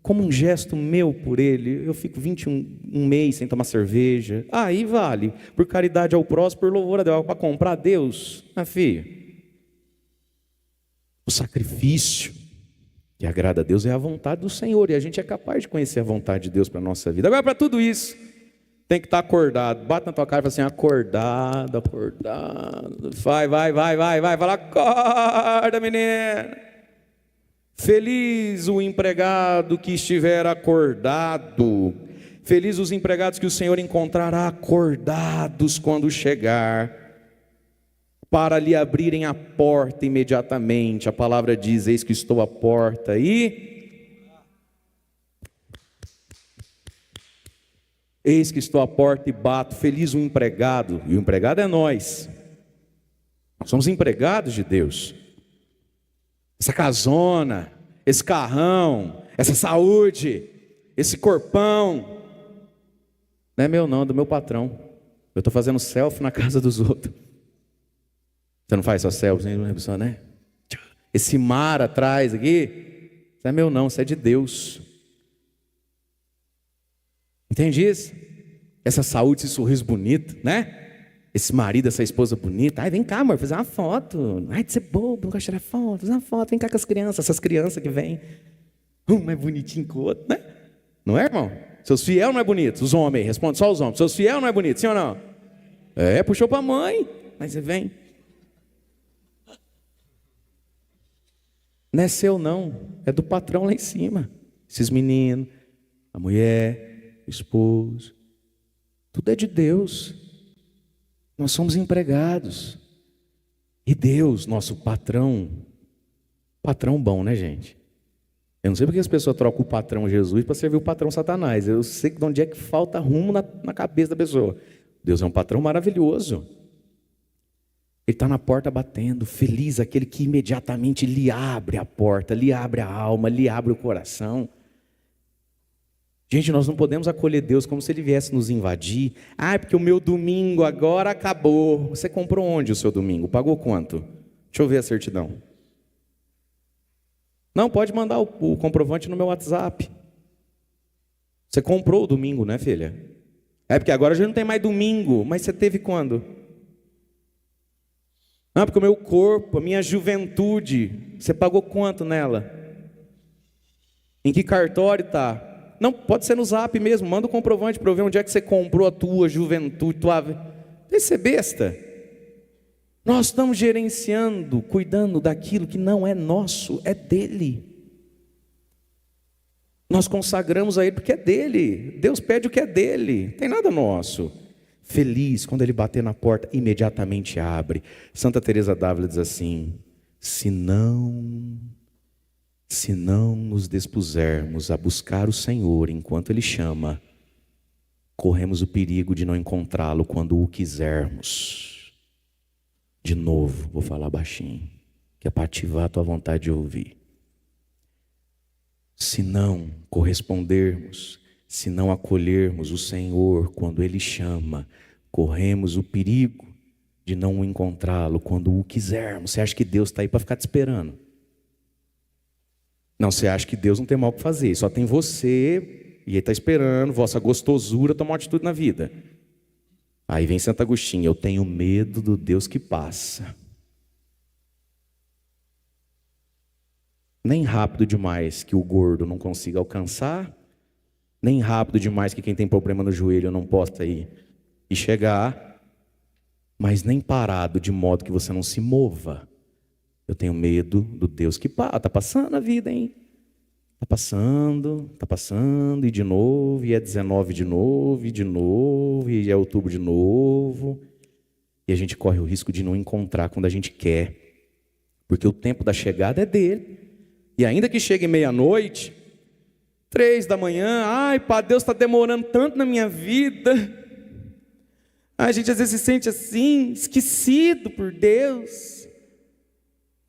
como um gesto meu por ele, eu fico 21 mês sem tomar cerveja. Aí vale. Por caridade ao próximo, por louvor a Deus. Para comprar a Deus, filho. O sacrifício que agrada a Deus é a vontade do Senhor. E a gente é capaz de conhecer a vontade de Deus para a nossa vida. Agora, para tudo isso, tem que estar acordado. Bate na tua cara e fala assim, acordado, acordado. Vai. Fala, acorda, menino. Feliz o empregado que estiver acordado. Feliz os empregados que o Senhor encontrará acordados quando chegar, para lhe abrirem a porta imediatamente. A palavra diz, eis que estou à porta eis que estou à porta e bato. Feliz o empregado, e o empregado é nós. Nós somos empregados de Deus. Essa casona, esse carrão, essa saúde, esse corpão, não é meu não, é do meu patrão. Eu estou fazendo selfie na casa dos outros. Você não faz só selfie, né? Esse mar atrás aqui, isso não é meu não, isso é de Deus. Entende isso? Essa saúde, esse sorriso bonito, né? Esse marido, essa esposa bonita. Ai, vem cá, amor, fazer uma foto. Ai, de ser bobo, não gosta de tirar foto. Fazer uma foto, vem cá com as crianças. Essas crianças que vêm. Um mais bonitinho que o outro, né? Não é, irmão? Seus fiel não é bonito? Os homens, responde só os homens. Seus fiel não é bonito, sim ou não? É, puxou para a mãe. Mas você vem. Não é seu não, é do patrão lá em cima. Esses meninos, a mulher, o esposo. Tudo é de Deus. Nós somos empregados. E Deus, nosso patrão bom, né, gente? Eu não sei porque as pessoas trocam o patrão Jesus para servir o patrão Satanás. Eu sei de onde é que falta rumo na cabeça da pessoa. Deus é um patrão maravilhoso. Ele está na porta batendo, feliz aquele que imediatamente lhe abre a porta, lhe abre a alma, lhe abre o coração. Gente, nós não podemos acolher Deus como se Ele viesse nos invadir. Ah, é porque o meu domingo agora acabou. Você comprou onde o seu domingo? Pagou quanto? Deixa eu ver a certidão. Não, pode mandar o comprovante no meu WhatsApp. Você comprou o domingo, né, filha? É porque agora a gente não tem mais domingo. Mas você teve quando? Não, porque o meu corpo, a minha juventude, você pagou quanto nela? Em que cartório está? Não, pode ser no Zap mesmo, manda o comprovante para eu ver onde é que você comprou a tua juventude, Deve ser besta. Nós estamos gerenciando, cuidando daquilo que não é nosso, é dele. Nós consagramos a Ele porque é dele. Deus pede o que é dele, não tem nada nosso. Feliz, quando Ele bater na porta, imediatamente abre. Santa Teresa d'Ávila diz assim, se não nos dispusermos a buscar o Senhor enquanto Ele chama, corremos o perigo de não encontrá-lo quando o quisermos. De novo, vou falar baixinho, que é para ativar a tua vontade de ouvir. Se não correspondermos, se não acolhermos o Senhor quando Ele chama, corremos o perigo de não o encontrá-lo quando o quisermos. Você acha que Deus está aí para ficar te esperando? Não, você acha que Deus não tem mal o que fazer, só tem você, e Ele está esperando, vossa gostosura tomar uma atitude na vida. Aí vem Santo Agostinho, eu tenho medo do Deus que passa. Nem rápido demais que o gordo não consiga alcançar, nem rápido demais que quem tem problema no joelho não possa ir e chegar, mas nem parado de modo que você não se mova. Eu tenho medo do Deus que passa. Está passando a vida, hein? Tá passando, e de novo, e é 19 de novo, e de novo, e é outubro de novo. E a gente corre o risco de não encontrar quando a gente quer. Porque o tempo da chegada é dele. E ainda que chegue meia-noite, 3 da manhã, ai, pá, Deus está demorando tanto na minha vida. A gente às vezes se sente assim, esquecido por Deus.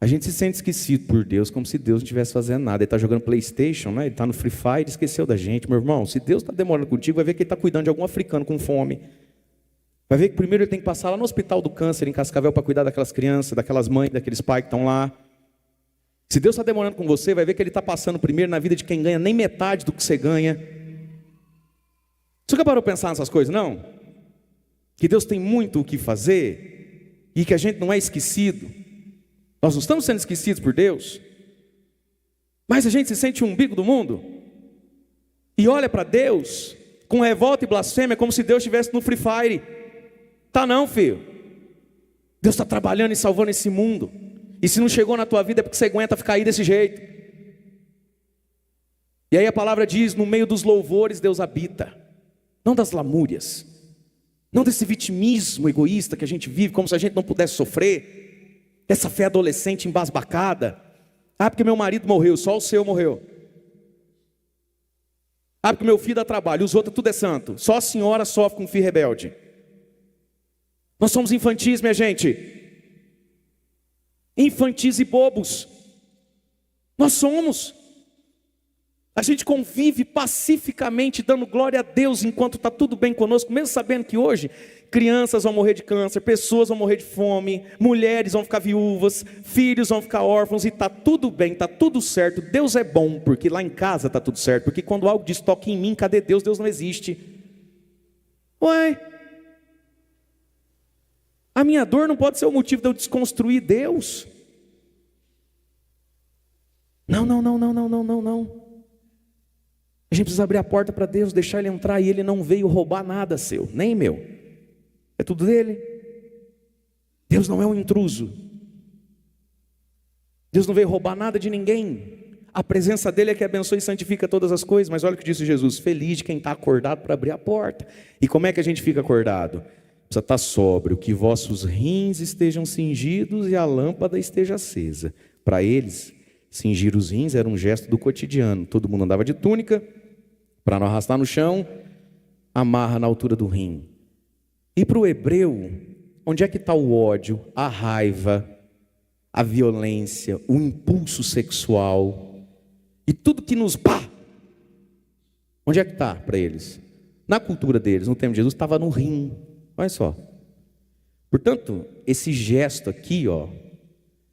A gente se sente esquecido por Deus, como se Deus não estivesse fazendo nada. Ele está jogando PlayStation, né? Ele está no Free Fire, esqueceu da gente. Meu irmão, se Deus está demorando contigo, vai ver que Ele está cuidando de algum africano com fome. Vai ver que primeiro Ele tem que passar lá no Hospital do Câncer, em Cascavel, para cuidar daquelas crianças, daquelas mães, daqueles pais que estão lá. Se Deus está demorando com você, vai ver que Ele está passando primeiro na vida de quem ganha nem metade do que você ganha. Você nunca parou para pensar nessas coisas, não? Que Deus tem muito o que fazer e que a gente não é esquecido. Nós não estamos sendo esquecidos por Deus, mas a gente se sente o umbigo do mundo e olha para Deus com revolta e blasfêmia, como se Deus estivesse no Free Fire. Tá não, filho. Deus está trabalhando e salvando esse mundo. E se não chegou na tua vida é porque você aguenta ficar aí desse jeito. E aí a palavra diz, no meio dos louvores Deus habita. Não das lamúrias, não desse vitimismo egoísta que a gente vive, como se a gente não pudesse sofrer. Essa fé adolescente embasbacada. Ah, porque meu marido morreu, só o seu morreu. Ah, porque meu filho dá trabalho, os outros tudo é santo. Só a senhora sofre com um filho rebelde. Nós somos infantis, minha gente. Infantis e bobos. Nós somos. A gente convive pacificamente, dando glória a Deus enquanto está tudo bem conosco, mesmo sabendo que hoje crianças vão morrer de câncer, pessoas vão morrer de fome, mulheres vão ficar viúvas, filhos vão ficar órfãos, e está tudo bem, está tudo certo. Deus é bom, porque lá em casa está tudo certo, porque quando algo diz toque em mim, cadê Deus? Deus não existe. Ué, a minha dor não pode ser o motivo de eu desconstruir Deus. Não. A gente precisa abrir a porta para Deus, deixar Ele entrar, e Ele não veio roubar nada seu, nem meu. É tudo dele. Deus não é um intruso. Deus não veio roubar nada de ninguém. A presença dele é que abençoa e santifica todas as coisas. Mas olha o que disse Jesus: feliz de quem está acordado para abrir a porta. E como é que a gente fica acordado? Precisa estar sóbrio, que vossos rins estejam cingidos e a lâmpada esteja acesa. Para eles, cingir os rins era um gesto do cotidiano. Todo mundo andava de túnica, para não arrastar no chão, amarra na altura do rim. E para o hebreu, onde é que está o ódio, a raiva, a violência, o impulso sexual e tudo que nos... Onde é que está para eles? Na cultura deles, no tempo de Jesus, estava no rim. Olha só. Portanto, esse gesto aqui,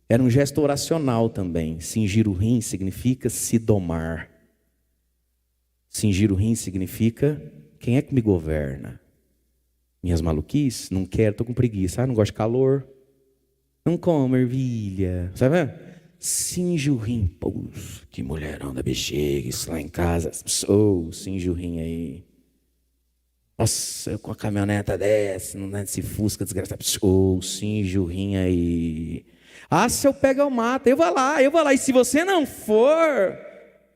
era um gesto oracional também. Cingir o rim significa se domar. Cingir o rim significa: quem é que me governa? Minhas maluquices? Não quero, estou com preguiça. Não gosto de calor. Não como ervilha. Sabe? Cinge o rim. Pô, que mulherão da bexiga, isso lá em casa. Cinge o rim aí. Nossa, eu com a caminhoneta dessa, não é desse Fusca desgraçado. Cinge o rim aí. Ah, se eu pego eu mato. Eu vou lá. E se você não for,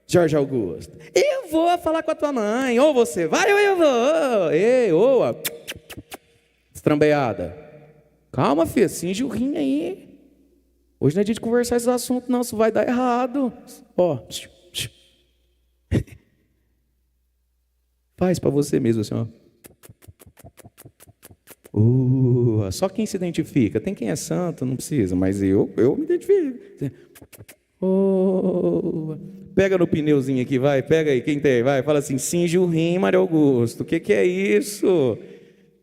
Jorge Augusto, eu vou falar com a tua mãe. Ou você vai ou eu vou. Ei, estrambeada. Calma, filha, cinge o rim aí. Hoje não é dia de conversar esses assuntos, não. Isso vai dar errado. Faz para você mesmo assim, só quem se identifica. Tem quem é santo, não precisa, mas eu me identifico. Pega no pneuzinho aqui, vai, pega aí, quem tem, vai, fala assim: cinge o rim, Mário Augusto. O que é isso?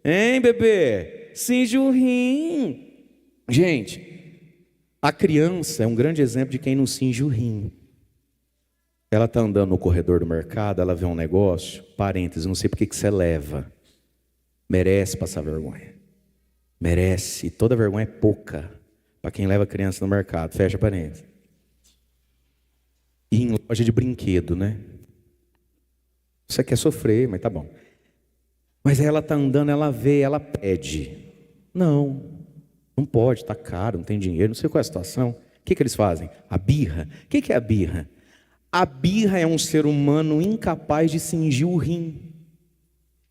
Hein, bebê? Cinge o rim. Gente, a criança é um grande exemplo de quem não cinge o rim. Ela está andando no corredor do mercado, ela vê um negócio, parênteses, não sei por que você leva. Merece passar vergonha. Merece. E toda vergonha é pouca para quem leva criança no mercado. Fecha parênteses. E em loja de brinquedo, né? Você quer sofrer, mas tá bom. Mas aí ela está andando, ela vê, ela pede. Não pode, está caro, não tem dinheiro, não sei qual é a situação. O que eles fazem? A birra. O que é a birra? A birra é um ser humano incapaz de cingir o rim,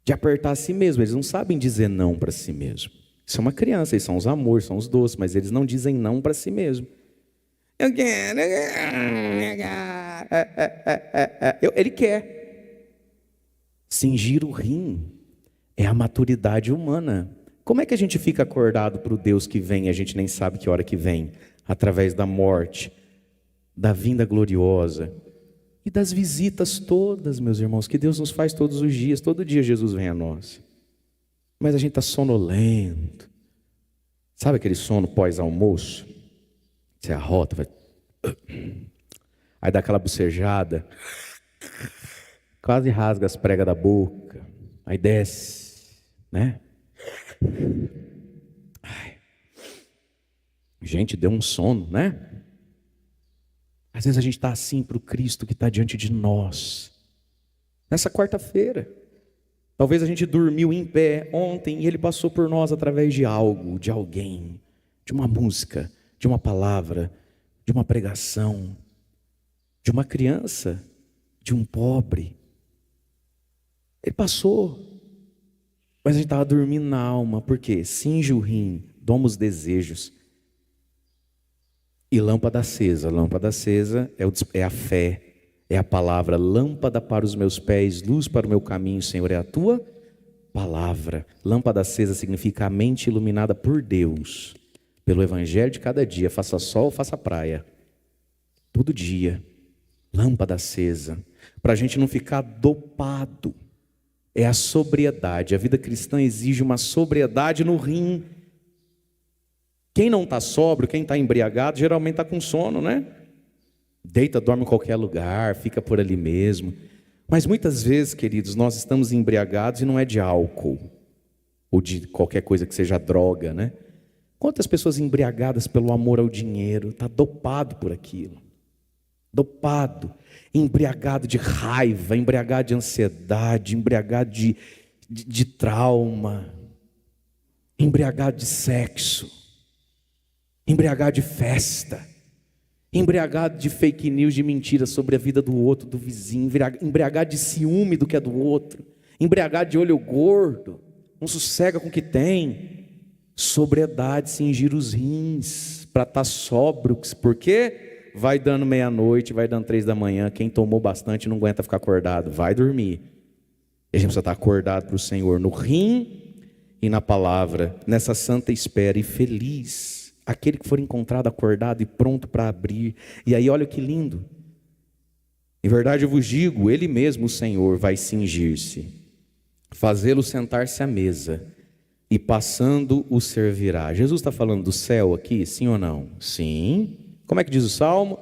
de apertar a si mesmo. Eles não sabem dizer não para si mesmo. Isso é uma criança, eles são os amores, são os doces, mas eles não dizem não para si mesmo. Eu quero. Ele quer. Cingir o rim é a maturidade humana. Como é que a gente fica acordado para o Deus que vem e a gente nem sabe que hora que vem? Através da morte, da vinda gloriosa e das visitas todas, meus irmãos, que Deus nos faz todos os dias. Todo dia Jesus vem a nós. Mas a gente está sonolento. Sabe aquele sono pós-almoço? Você arrota, vai... aí dá aquela bocejada, quase rasga as pregas da boca, aí desce, né? Ai. Gente, deu um sono, né? Às vezes a gente está assim para o Cristo que está diante de nós. Nessa quarta-feira, talvez a gente dormiu em pé ontem e Ele passou por nós através de algo, de alguém, de uma música, de uma palavra, de uma pregação, de uma criança, de um pobre. Ele passou. Mas a gente estava dormindo na alma, por quê? Cinge o rim, doma os desejos. E lâmpada acesa é a fé, é a palavra. Lâmpada para os meus pés, luz para o meu caminho, Senhor, é a tua palavra. Lâmpada acesa significa a mente iluminada por Deus, pelo evangelho de cada dia, faça sol, faça praia, todo dia. Lâmpada acesa, para a gente não ficar dopado. É a sobriedade. A vida cristã exige uma sobriedade no rim. Quem não está sóbrio, quem está embriagado, geralmente está com sono, né? Deita, dorme em qualquer lugar, fica por ali mesmo. Mas muitas vezes, queridos, nós estamos embriagados e não é de álcool, ou de qualquer coisa que seja droga, né? Quantas pessoas embriagadas pelo amor ao dinheiro, está dopado por aquilo. Dopado, embriagado de raiva, embriagado de ansiedade, embriagado de trauma, embriagado de sexo, embriagado de festa, embriagado de fake news, de mentiras sobre a vida do outro, do vizinho, embriagado de ciúme do que é do outro, embriagado de olho gordo, não sossega com o que tem. Sobriedade, cingir os rins, para estar sóbrio, por quê? Vai dando meia-noite, vai dando 3 da manhã, quem tomou bastante não aguenta ficar acordado, vai dormir. E a gente precisa estar acordado para o Senhor, no rim e na palavra, nessa santa espera. E feliz aquele que for encontrado acordado e pronto para abrir. E aí olha que lindo, em verdade eu vos digo, Ele mesmo, o Senhor, vai cingir-se, fazê-lo sentar-se à mesa, e passando o servirá. Jesus está falando do céu aqui, sim ou não? Sim. Como é que diz o Salmo?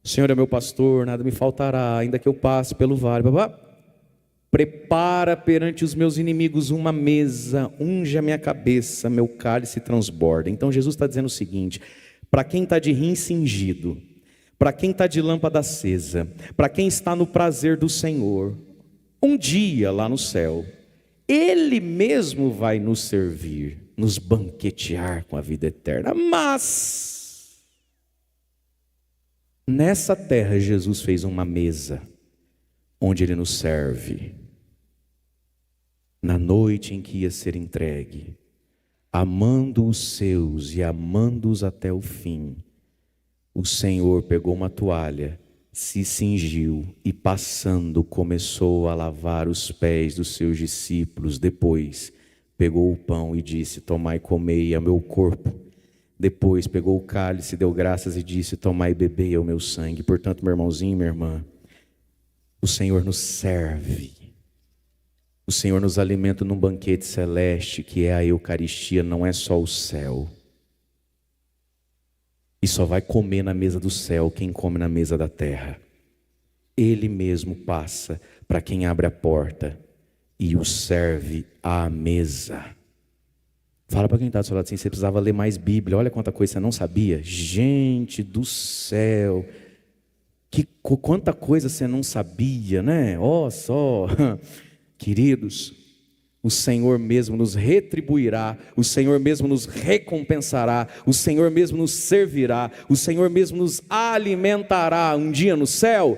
O Senhor é meu pastor, nada me faltará, ainda que eu passe pelo vale. Prepara perante os meus inimigos uma mesa, unge a minha cabeça, meu cálice transborda. Então Jesus está dizendo o seguinte, para quem está de rim cingido, para quem está de lâmpada acesa, para quem está no prazer do Senhor, um dia lá no céu, Ele mesmo vai nos servir, nos banquetear com a vida eterna. Mas nessa terra Jesus fez uma mesa, onde Ele nos serve. Na noite em que ia ser entregue, amando os seus e amando-os até o fim, o Senhor pegou uma toalha, se cingiu e passando começou a lavar os pés dos seus discípulos. Depois pegou o pão e disse, tomai e comei, é meu corpo. Depois pegou o cálice, deu graças e disse, tomai e bebei, é o meu sangue. Portanto, meu irmãozinho, minha irmã, o Senhor nos serve, o Senhor nos alimenta num banquete celeste, que é a Eucaristia, não é só o céu. E só vai comer na mesa do céu quem come na mesa da terra. Ele mesmo passa para quem abre a porta e o serve à mesa. Fala para quem está do seu lado assim, você precisava ler mais Bíblia, olha quanta coisa você não sabia. Gente do céu, quanta coisa você não sabia, né? Ó só, queridos, o Senhor mesmo nos retribuirá, o Senhor mesmo nos recompensará, o Senhor mesmo nos servirá, o Senhor mesmo nos alimentará um dia no céu.